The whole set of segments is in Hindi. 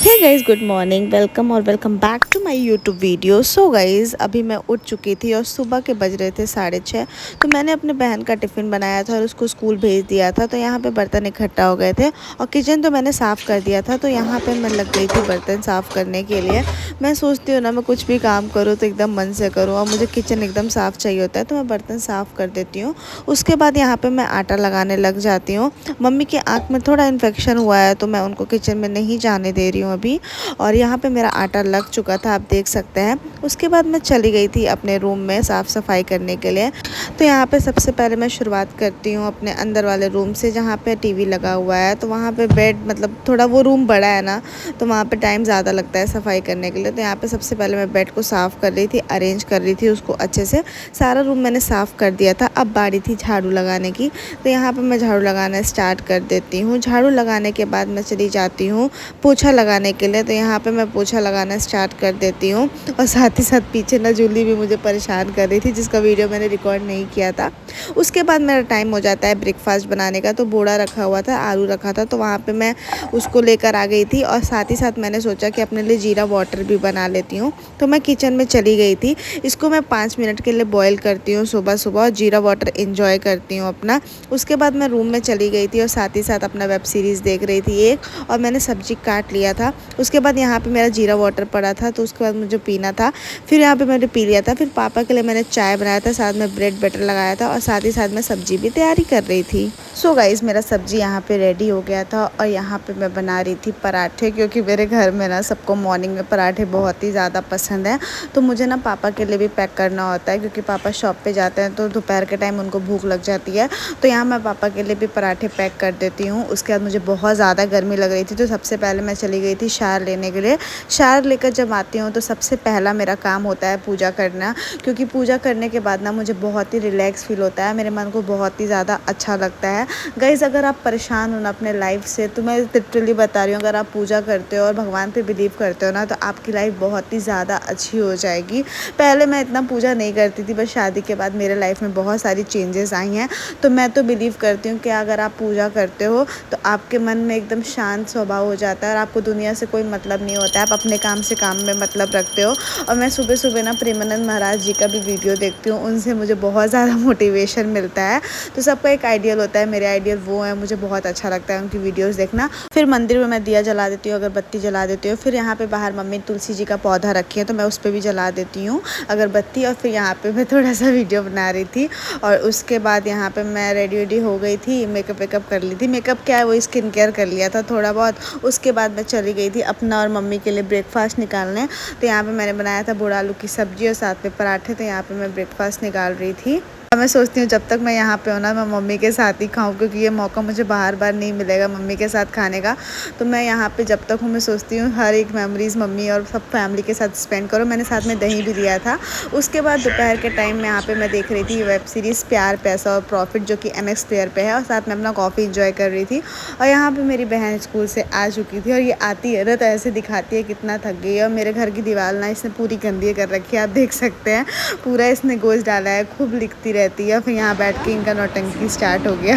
Hey guys, good morning. Welcome back to my YouTube video. So guys, अभी मैं उठ चुकी थी और सुबह के बज रहे थे 6:30। तो मैंने अपने बहन का टिफ़िन बनाया था और उसको स्कूल भेज दिया था। तो यहाँ पे बर्तन इकट्ठा हो गए थे और किचन तो मैंने साफ़ कर दिया था। तो यहाँ पे मैं लग गई थी बर्तन साफ़ करने के लिए। मैं सोचती हूँ ना, मैं कुछ भी काम करूँ तो एकदम मन से करूँ और मुझे किचन एकदम साफ़ चाहिए होता है, तो मैं बर्तन साफ़ कर देती हूँ। उसके बाद यहाँ पर मैं आटा लगाने लग जाती हूँ। मम्मी की आँख में थोड़ा इन्फेक्शन हुआ है, तो मैं उनको किचन में नहीं जाने दे रही हूँ अभी। और यहाँ पे मेरा आटा लग चुका था, आप देख सकते हैं। उसके बाद मैं चली गई थी अपने रूम में साफ़ सफाई करने के लिए। तो यहाँ पे सबसे पहले मैं शुरुआत करती हूँ अपने अंदर वाले रूम से, जहाँ पे टीवी लगा हुआ है। तो वहाँ पे बेड, मतलब थोड़ा वो रूम बड़ा है ना, तो वहाँ पे टाइम ज़्यादा लगता है सफाई करने के लिए। तो यहाँ पे सबसे पहले मैं बेड को साफ़ कर रही थी, अरेंज कर रही थी उसको अच्छे से। सारा रूम मैंने साफ़ कर दिया था। अब बारी थी झाड़ू लगाने की। तो यहाँ पर मैं झाड़ू लगाना स्टार्ट कर देती हूँ। झाड़ू लगाने के बाद मैं चली जाती हूँ पोछा लगाने के लिए। तो यहाँ पे मैं पोछा लगाना स्टार्ट कर देती हूँ और साथ ही साथ पीछे ना जूली भी मुझे परेशान कर रही थी, जिसका वीडियो मैंने रिकॉर्ड नहीं किया था। उसके बाद मेरा टाइम हो जाता है ब्रेकफास्ट बनाने का। तो बोड़ा रखा हुआ था, आलू रखा था, तो वहाँ पे मैं उसको लेकर आ गई थी। और साथ ही साथ मैंने सोचा कि अपने लिए जीरा वाटर भी बना लेती हूँ। तो मैं किचन में चली गई थी। इसको मैं 5 मिनट के लिए बॉयल करती हूँ सुबह सुबह, और जीरा वाटर इंजॉय करती हूँ अपना। उसके बाद मैं रूम में चली गई थी और साथ ही साथ अपना वेब सीरीज़ देख रही थी एक, और मैंने सब्जी काट लिया था। उसके बाद यहाँ पे मेरा जीरा वाटर पड़ा था, तो उसके बाद मुझे पीना था। फिर यहाँ पे मैंने पी लिया था। फिर पापा के लिए मैंने चाय बनाया था, साथ में ब्रेड बटर लगाया था, और साथ ही साथ मैं सब्जी भी तैयारी कर रही थी। सो गाइस, मेरा सब्जी यहाँ पे रेडी हो गया था और यहाँ पे मैं बना रही थी पराठे, क्योंकि मेरे घर में ना सबको मॉर्निंग में पराठे बहुत ही ज़्यादा पसंद है। तो मुझे ना पापा के लिए भी पैक करना होता है, क्योंकि पापा शॉप पे जाते हैं तो दोपहर के टाइम उनको भूख लग जाती है। तो यहाँ मैं पापा के लिए भी पराठे पैक कर देती हूँ। उसके बाद मुझे बहुत ज़्यादा गर्मी लग रही थी, तो सबसे पहले मैं चली गई थी शावर लेने के लिए। शावर लेकर जब आती हूँ तो सबसे पहला मेरा काम होता है पूजा करना, क्योंकि पूजा करने के बाद ना मुझे बहुत ही रिलैक्स फील होता है, मेरे मन को बहुत ही ज़्यादा अच्छा लगता है। गाइज़, अगर आप परेशान हो ना अपने लाइफ से, तो मैं लिटरली बता रही हूँ, अगर आप पूजा करते हो और भगवान पे बिलीव करते हो ना, तो आपकी लाइफ बहुत ही ज़्यादा अच्छी हो जाएगी। पहले मैं इतना पूजा नहीं करती थी, बस शादी के बाद मेरे लाइफ में बहुत सारी चेंजेस आई हैं। तो मैं तो बिलीव करती हूँ कि अगर आप पूजा करते हो तो आपके मन में एकदम शांत स्वभाव हो जाता है और आपको दुनिया से कोई मतलब नहीं होता है, आप अपने काम से काम में मतलब रखते हो। और मैं सुबह सुबह ना प्रेमानंद महाराज जी का भी वीडियो देखती हूँ, उनसे मुझे बहुत ज़्यादा मोटिवेशन मिलता है। तो सबका एक आइडियल होता है, मेरे आइडियल वो है, मुझे बहुत अच्छा लगता है उनकी वीडियोस देखना। फिर मंदिर में मैं दिया जला देती हूँ, अगरबत्ती जला देती हूँ। फिर यहाँ पे बाहर मम्मी तुलसी जी का पौधा रखी है, तो मैं उस पर भी जला देती हूँ अगरबत्ती। और फिर यहाँ पे मैं थोड़ा सा वीडियो बना रही थी। और उसके बाद यहाँ पे मैं रेडी वेडी हो गई थी, मेकअप वेकअप कर ली थी। मेकअप क्या है, वो स्किन केयर कर लिया था थोड़ा बहुत। उसके बाद मैं चली गई थी अपना और मम्मी के लिए ब्रेकफास्ट निकालने। तो यहाँ पे मैंने बनाया था बुड़ा आलू की सब्ज़ी और साथ में पराठे। तो यहाँ पे मैं ब्रेकफास्ट निकाल रही थी। मैं सोचती हूँ जब तक मैं यहाँ पे हूँ ना, मैं मम्मी के साथ ही खाऊँ, क्योंकि ये मौका मुझे बार बार नहीं मिलेगा मम्मी के साथ खाने का। तो मैं यहाँ पे जब तक हूँ, मैं सोचती हूँ हर एक मेमोरीज़ मम्मी और सब फैमिली के साथ स्पेंड करो। मैंने साथ में दही भी दिया था। उसके बाद दोपहर के टाइम में यहाँ पे मैं देख रही थी वेब सीरीज़ प्यार पैसा और प्रॉफिट, जो कि MX प्लेयर पे है, और साथ में अपना कॉफ़ी इंजॉय कर रही थी। और यहाँ पर मेरी बहन स्कूल से आ चुकी थी, और ये आती है ना तो ऐसे दिखाती है कितना थक गई है। और मेरे घर की दीवार ना इसने पूरी गंदी कर रखी है, आप देख सकते हैं, पूरा इसने गोश्त डाला है, खूब लिखती रहती है। फिर यहाँ बैठ के इनका नौटंकी स्टार्ट हो गया।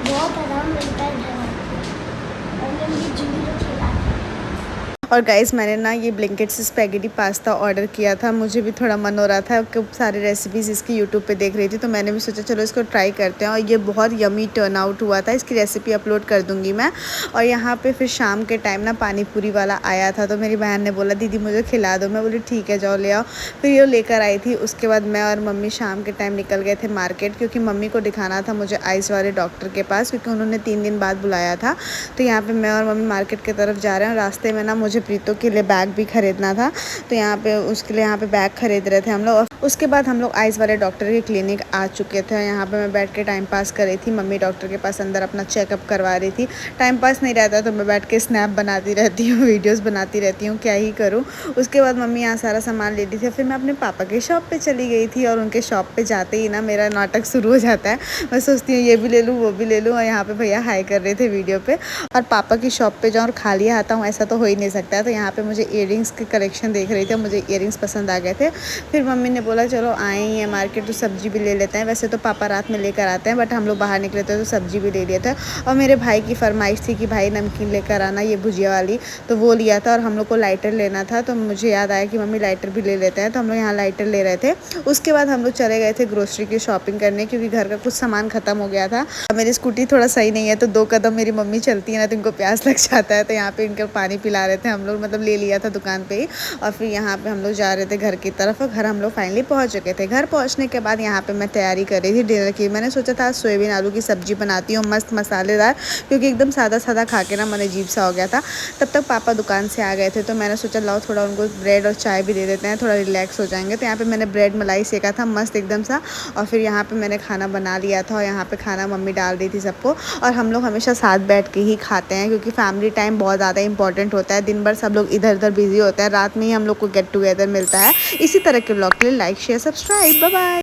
बहुत आराम मिलता है घर और गाइस, मैंने ना ये ब्लिंकिट से स्पैगेटी पास्ता ऑर्डर किया था। मुझे भी थोड़ा मन हो रहा था, खूब सारी रेसिपीज़ इसकी यूट्यूब पे देख रही थी, तो मैंने भी सोचा चलो इसको ट्राई करते हैं। और ये बहुत यमी टर्न आउट हुआ था। इसकी रेसिपी अपलोड कर दूँगी मैं। और यहाँ पे फिर शाम के टाइम ना पानी पूरी वाला आया था, तो मेरी बहन ने बोला दीदी मुझे खिला दो। मैं बोली ठीक है जाओ ले आओ। फिर ये लेकर आई थी। उसके बाद मैं और मम्मी शाम के टाइम निकल गए थे मार्केट, क्योंकि मम्मी को दिखाना था मुझे आइज़ वाले डॉक्टर के पास, क्योंकि उन्होंने 3 दिन बाद बुलाया था। तो यहाँ पर मैं और मम्मी मार्केट की तरफ जा रहे हैं। रास्ते में ना मुझे प्रीतो के लिए बैग भी ख़रीदना था, तो यहाँ पे उसके लिए यहाँ पे बैग ख़रीद रहे थे हम लोग। और उसके बाद हम लोग आइज़ वाले डॉक्टर के क्लिनिक आ चुके थे। यहाँ पे मैं बैठ के टाइम पास कर रही थी, मम्मी डॉक्टर के पास अंदर अपना चेकअप करवा रही थी। टाइम पास नहीं रहता तो मैं बैठ के स्नैप बनाती रहती हूँ, वीडियोस बनाती रहती हूँ, क्या ही करूँ। उसके बाद मम्मी यहाँ सारा सामान ले ली थी। फिर मैं अपने पापा के शॉप पर चली गई थी, और उनके शॉप पर जाते ही ना मेरा नाटक शुरू हो जाता है। मैं सोचती हूँ ये भी ले लूँ वो भी ले लूँ, और यहाँ पर भैया हाई कर रहे थे वीडियो पर। और पापा की शॉप पर जाऊँ और खाली आता हूँ, ऐसा तो हो ही नहीं सकता है। तो यहाँ पर मुझे इयररिंग्स के कलेक्शन देख रही थी, मुझे इयररिंग्स पसंद आ गए थे। फिर मम्मी ने बोला चलो आए ही हैं मार्केट तो सब्ज़ी भी ले लेते हैं। वैसे तो पापा रात में लेकर आते हैं, बट हम लोग बाहर निकले थे तो सब्ज़ी भी ले लिया था। और मेरे भाई की फरमाइश थी कि भाई नमकीन लेकर आना, ये भुजिया वाली, तो वो लिया था। और हम लोग को लाइटर लेना था, तो मुझे याद आया कि मम्मी लाइटर भी ले लेते हैं, तो हम लोग यहाँ लाइटर ले रहे थे। उसके बाद हम लोग चले गए थे ग्रोसरी की शॉपिंग करने, क्योंकि घर का कुछ सामान ख़त्म हो गया था। मेरी स्कूटी थोड़ा सही नहीं है, तो 2 कदम मेरी मम्मी चलती है ना तो इनको प्यास लग जाता है, तो यहाँ पे इनको पानी पिला रहे थे हम लोग, मतलब ले लिया था दुकान पे ही। और फिर यहाँ पे हम लोग जा रहे थे घर की तरफ, और घर हम लोग फाइनली पहुँच चुके थे। घर पहुँचने के बाद यहाँ पे मैं तैयारी कर रही थी डिनर की। मैंने सोचा था सोयाबीन आलू की सब्ज़ी बनाती हूँ मस्त मसालेदार, क्योंकि एकदम सादा सादा खा के ना मन अजीब सा हो गया था। तब तक पापा दुकान से आ गए थे, तो मैंने सोचा लाओ थोड़ा उनको ब्रेड और चाय भी दे देते हैं, थोड़ा रिलैक्स हो जाएंगे। तो यहाँ पे मैंने ब्रेड मलाई सेका था मस्त एकदम सा। और फिर यहाँ पे मैंने खाना बना लिया था, और यहाँ पे खाना मम्मी डाल दी थी सबको। और हम लोग हमेशा साथ बैठ के ही खाते हैं, क्योंकि फैमिली टाइम बहुत ज़्यादा इंपॉर्टेंट होता है। दिन भर सब लोग इधर उधर बिजी होते हैं, रात में ही हम लोग को गेट टुगेदर मिलता है। इसी तरह के ब्लॉग के लिए like share subscribe, bye bye.